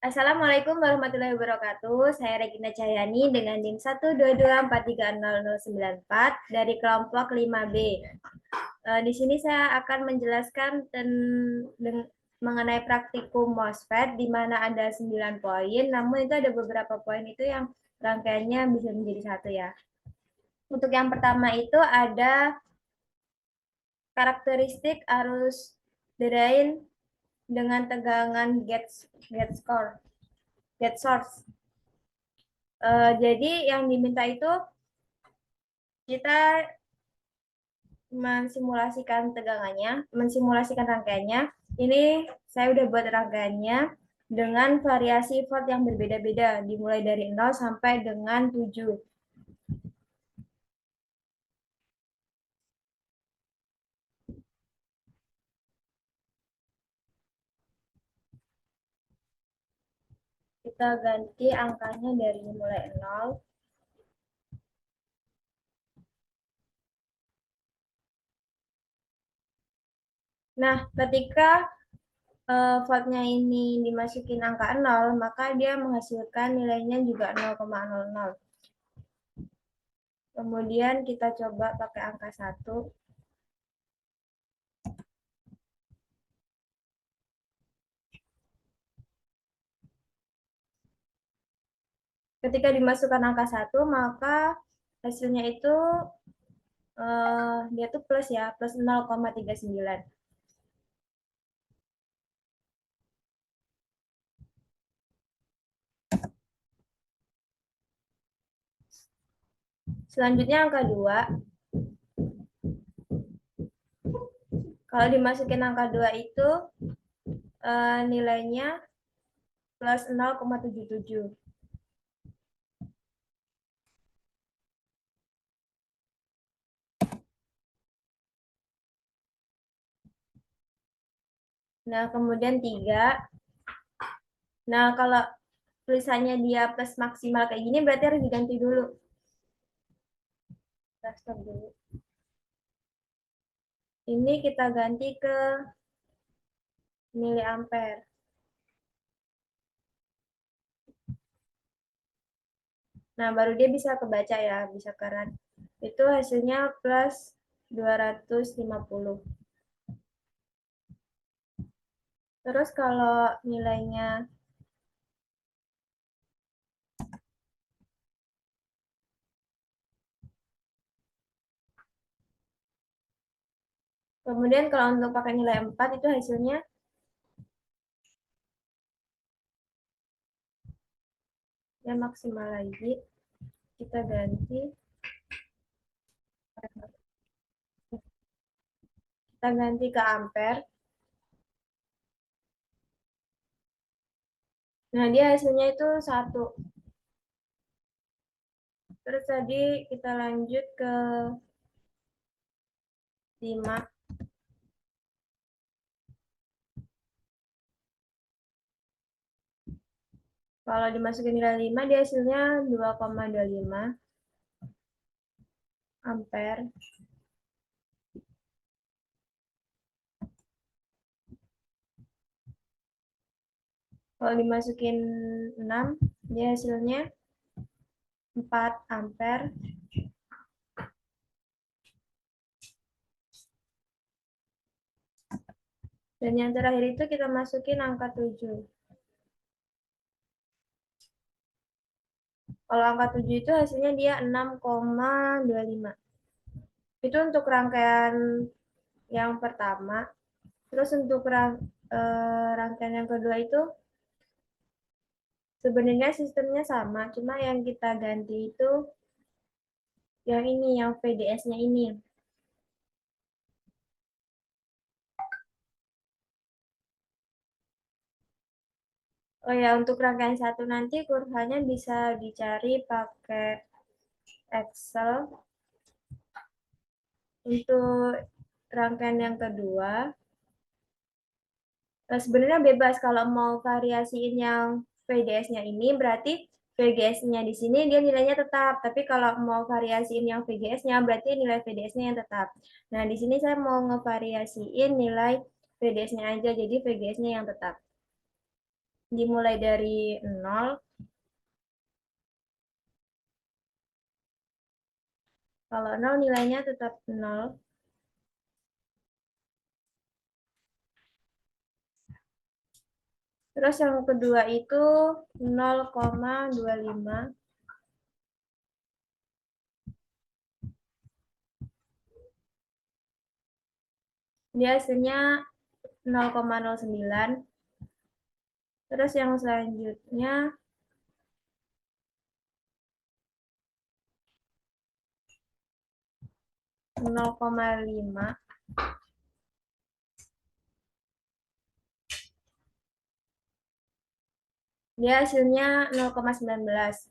Assalamualaikum warahmatullahi wabarakatuh. Saya Regina Cahyani dengan NIM 122430094 dari kelompok 5B. Di sini saya akan menjelaskan mengenai praktikum MOSFET di mana ada 9 poin, namun itu ada beberapa poin itu yang rangkaiannya bisa menjadi satu ya. Untuk yang pertama itu ada karakteristik arus drain dengan tegangan gate source. Jadi yang diminta itu kita mensimulasikan rangkaiannya. Ini saya udah buat rangkaiannya dengan variasi volt yang berbeda-beda, dimulai dari 0 sampai dengan 7. Kita ganti angkanya dari mulai 0. Nah, ketika voltnya ini dimasukin angka 0, maka dia menghasilkan nilainya juga 0,00. Kemudian kita coba pakai angka 1. Ketika dimasukkan angka 1, maka hasilnya itu dia tuh plus ya, plus 0,39. Selanjutnya angka 2. Kalau dimasukin angka 2 itu nilainya plus 0,77. Nah, kemudian 3. Nah, kalau tulisannya dia plus maksimal kayak gini berarti harus diganti dulu. Kita stop dulu. Ini kita ganti ke miliampere. Nah, baru dia bisa kebaca ya, bisa keren. Itu hasilnya plus 250. Terus kalau nilainya kemudian kalau untuk pakai nilai 4 itu hasilnya ya maksimal lagi. Kita ganti ke ampere. Nah, dia hasilnya itu 1. Terus tadi kita lanjut ke 5. Kalau dimasukin nilai 5, dia hasilnya 2,25 ampere. Kalau dimasukin 6, dia hasilnya 4 ampere. Dan yang terakhir itu kita masukin angka 7. Kalau angka 7 itu hasilnya dia 6,25. Itu untuk rangkaian yang pertama. Terus untuk rangkaian yang kedua itu sebenarnya sistemnya sama, cuma yang kita ganti itu yang ini, yang VDS-nya ini. Oh ya, untuk rangkaian satu nanti kurvanya bisa dicari pakai Excel. Untuk rangkaian yang kedua, sebenarnya bebas kalau mau variasiin yang VGS-nya ini, berarti VGS-nya di sini dia nilainya tetap. Tapi kalau mau variasiin yang VGS-nya, berarti nilai VDS-nya yang tetap. Nah, di sini saya mau ngevariasiin nilai VDS-nya aja, jadi VGS-nya yang tetap. dimulai dari 0. Kalau 0 nilainya tetap 0. Terus yang kedua itu 0,25. Dia hasilnya 0,09. Terus yang selanjutnya 0,5. Dia hasilnya 0,19.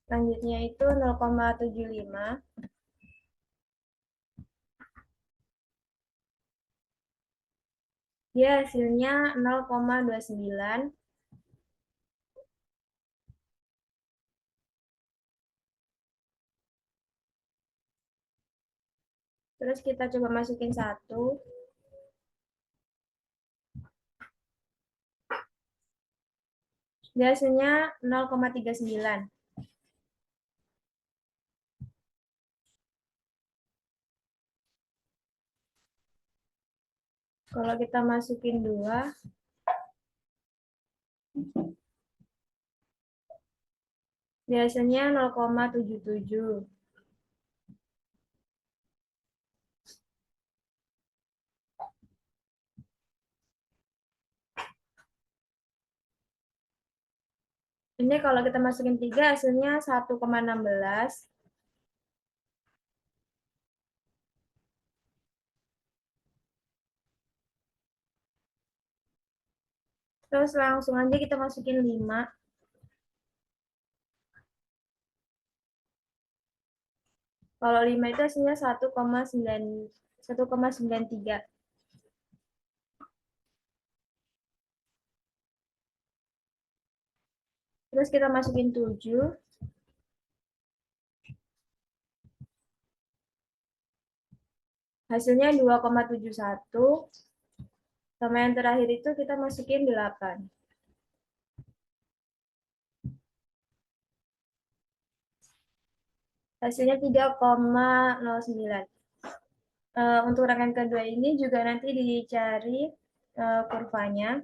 Selanjutnya itu 0,75. Dia hasilnya 0,29. Terus kita coba masukin 1. Dia hasilnya 0,39. Kalau kita masukin 2, biasanya 0,77. Ini kalau kita masukin 3, hasilnya 1,16. Terus langsung aja kita masukin 5. Kalau 5 itu hasilnya 1,93. Terus kita masukin 7. Hasilnya 2,71. Sama yang terakhir itu kita masukin 8. Hasilnya 3,09. Untuk rangkaian kedua ini juga nanti dicari kurvanya.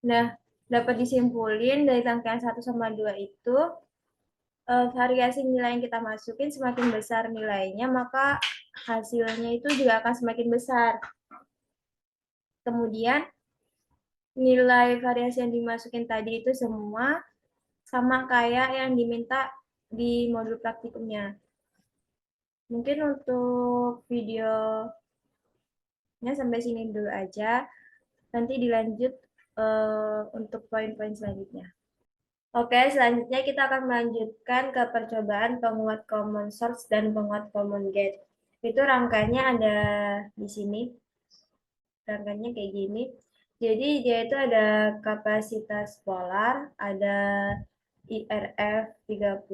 Nah, dapat disimpulin dari rangkaian 1 sama 2 itu, variasi nilai yang kita masukin semakin besar nilainya, maka hasilnya itu juga akan semakin besar. Kemudian, nilai variasi yang dimasukin tadi itu semua sama kayak yang diminta di modul praktikumnya. Mungkin untuk videonya sampai sini dulu aja. Nanti dilanjut untuk poin-poin selanjutnya. Oke, selanjutnya kita akan melanjutkan ke percobaan penguat common source dan penguat common gate. Itu rangkaiannya ada di sini. Rangkaiannya kayak gini. Jadi dia itu ada kapasitas polar, ada IRF 30,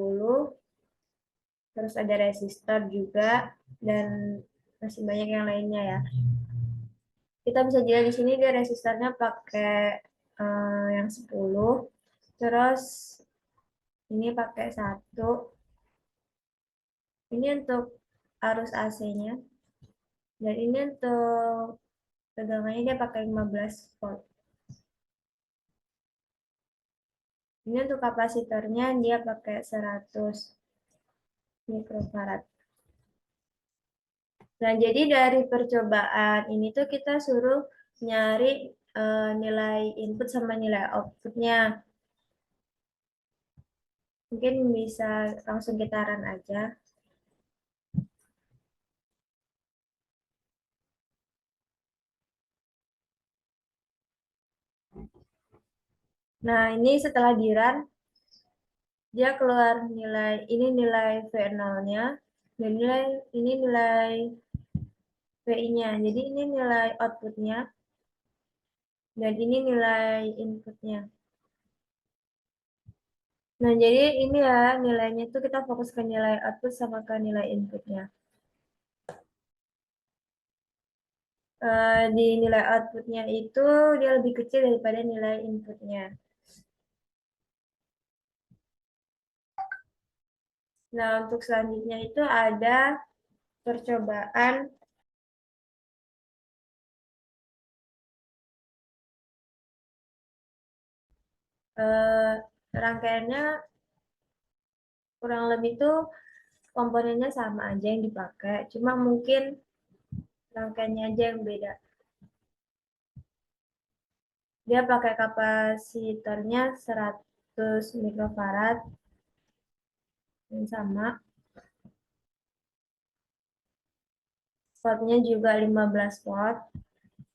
terus ada resistor juga, dan masih banyak yang lainnya ya. Kita bisa lihat di sini dia resistornya pakai yang 10, terus ini pakai 1. Ini untuk arus AC-nya, dan ini untuk tegangannya dia pakai 15 volt. Ini untuk kapasitornya dia pakai 100 mikrofarad. Nah, jadi dari percobaan ini tuh kita suruh nyari nilai input sama nilai outputnya. Mungkin bisa langsung kita run aja. Nah, ini setelah di run, dia keluar nilai, ini nilai V0-nya, dan ini nilai VI-nya. Jadi ini nilai outputnya, dan ini nilai inputnya. Nah, jadi ini ya nilainya itu kita fokus ke nilai output sama ke nilai inputnya. di nilai outputnya itu dia lebih kecil daripada nilai inputnya. Nah, untuk selanjutnya itu ada percobaan eh, rangkaiannya kurang lebih tuh komponennya sama aja yang dipakai, cuma mungkin rangkaiannya aja yang beda. Dia pakai kapasitornya 100 mikrofarad yang sama. Wattnya juga 15 watt.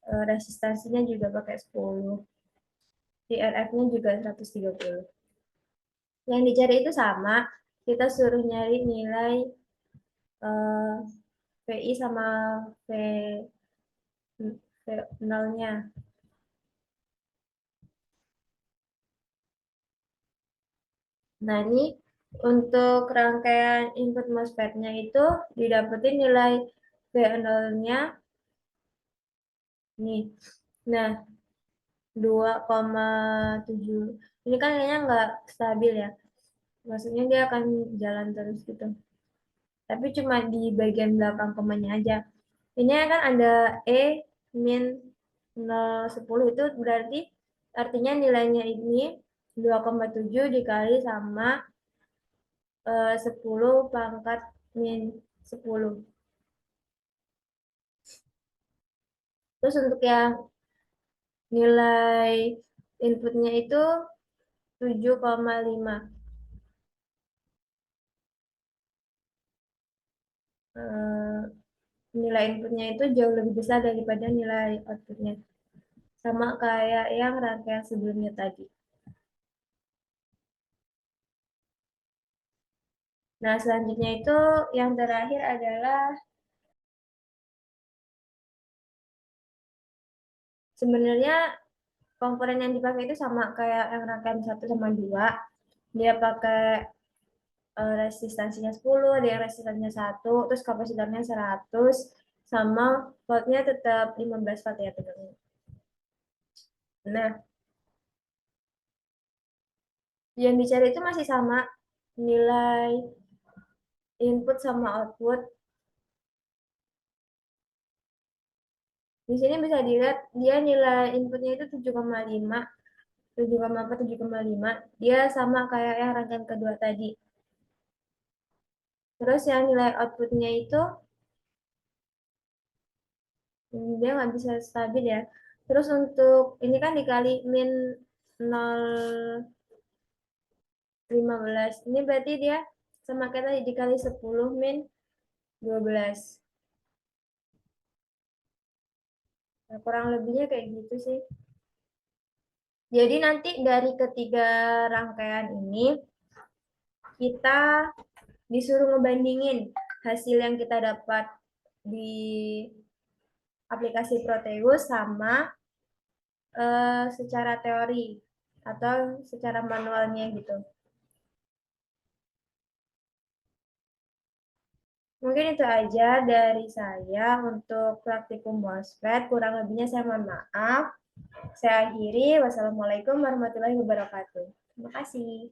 Resistansinya juga pakai 10. IRF-nya juga 130. Yang dicari itu sama. Kita suruh nyari nilai eh, VI sama V, V 0-nya. Nah, ini untuk rangkaian input MOSFET-nya itu didapetin nilai V0-nya nih. Nah, 2,7. Ini kan kayaknya nggak stabil ya. Maksudnya dia akan jalan terus gitu. Tapi cuma di bagian belakang komanya aja. Ini kan ada E min 0,10 itu berarti artinya nilainya ini 2,7 dikali sama 10 pangkat min 10. Terus untuk yang nilai inputnya itu 7,5. Eh, Nilai inputnya itu jauh lebih besar daripada nilai outputnya. Sama kayak yang rangkaian sebelumnya tadi. Nah, selanjutnya itu yang terakhir adalah sebenarnya komponen yang dipakai itu sama kayak yang rangkaian 1 sama 2. Dia pakai resistansinya 10, ada yang resistansinya 1, terus kapasitornya 100, sama voltnya tetap 15 watt ya teman-teman. Nah, yang dicari itu masih sama nilai input sama output. Di sini bisa dilihat dia nilai inputnya itu 7,5, 7,4, 7,5. Dia sama kayak yang rangkaian kedua tadi. Terus yang nilai outputnya itu dia nggak bisa stabil ya. Terus untuk ini kan dikali min 0,15. Ini berarti dia sama kayak tadi dikali 10 min 12. Nah, kurang lebihnya kayak gitu sih. Jadi nanti dari ketiga rangkaian ini kita disuruh ngebandingin hasil yang kita dapat di aplikasi Proteus sama secara teori atau secara manualnya gitu. Mungkin itu aja dari saya untuk praktikum MOSFET. Kurang lebihnya saya mohon maaf. Saya akhiri. Wassalamualaikum warahmatullahi wabarakatuh. Terima kasih.